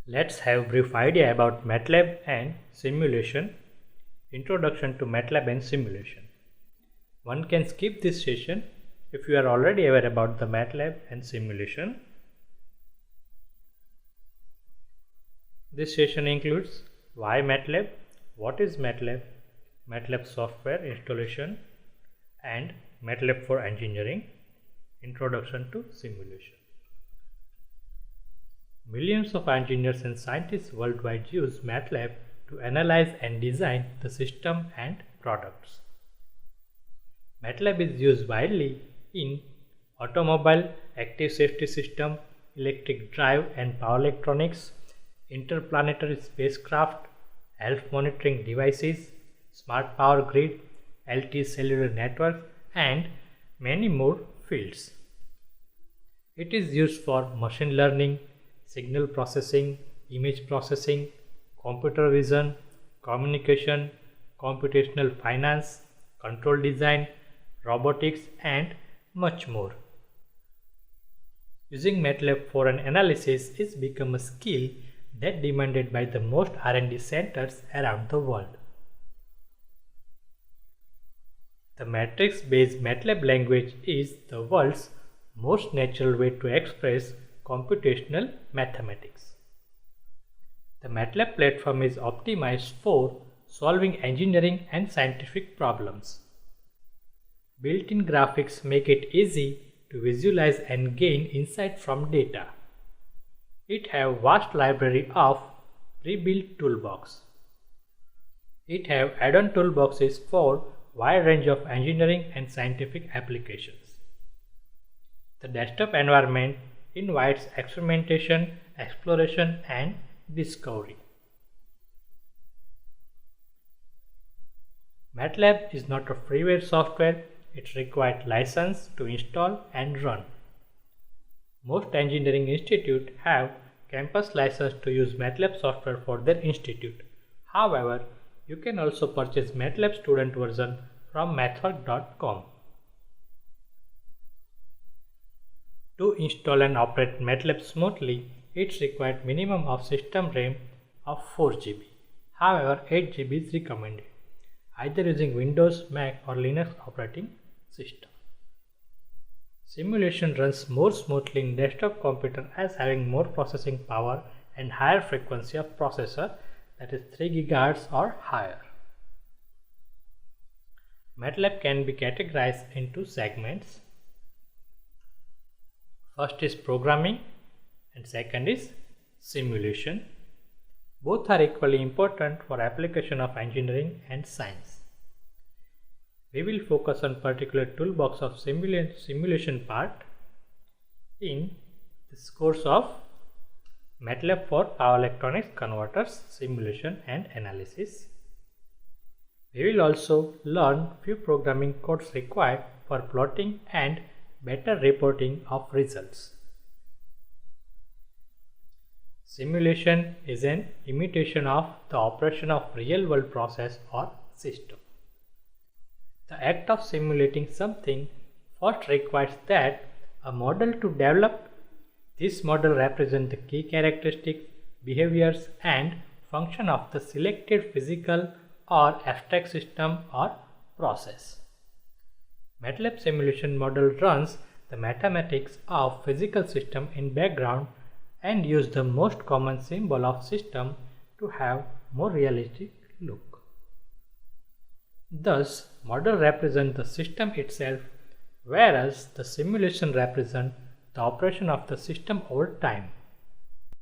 Let's have brief idea about MATLAB and simulation. Introduction to MATLAB and simulation. One can skip this session if you are already aware about the MATLAB and simulation. This session includes why MATLAB, what is MATLAB, MATLAB software installation, and MATLAB for engineering. Introduction to simulation. Millions of engineers and scientists worldwide use MATLAB to analyze and design the system and products. MATLAB is used widely in automobile, active safety system, electric drive and power electronics, interplanetary spacecraft, health monitoring devices, smart power grid, LTE cellular networks, and many more fields. It is used for machine learning, signal processing, image processing, computer vision, communication, computational finance, control design, robotics, and much more. Using MATLAB for an analysis is become a skill that demanded by the most R&D centers around the world. The matrix-based MATLAB language is the world's most natural way to express computational mathematics. The MATLAB platform is optimized for solving engineering and scientific problems. Built-in graphics make it easy to visualize and gain insight from data. It have vast library of pre-built toolbox. It have add-on toolboxes for wide range of engineering and scientific applications. The desktop environment invites experimentation, exploration, and discovery. MATLAB is not a freeware software. It requires license to install and run. Most engineering institutes have campus license to use MATLAB software for their institute. However, you can also purchase MATLAB student version from mathwork.com. To install and operate MATLAB smoothly, it requires minimum of system RAM of 4 GB. However, 8 GB is recommended, either using Windows, Mac or Linux operating system. Simulation runs more smoothly in desktop computer as having more processing power and higher frequency of processor, that is 3 GHz or higher. MATLAB can be categorized into segments. First is programming and second is simulation. Both are equally important for application of engineering and science. We will focus on particular toolbox of simulation part in this course of MATLAB for power electronics converters, simulation and analysis. We will also learn few programming codes required for plotting and better reporting of results. Simulation is an imitation of the operation of real-world process or system. The act of simulating something first requires that a model to develop. This model represents the key characteristics, behaviors and function of the selected physical or abstract system or process. MATLAB simulation model runs the mathematics of physical system in background and use the most common symbol of system to have more realistic look. Thus, model represents the system itself, whereas the simulation represents the operation of the system over time.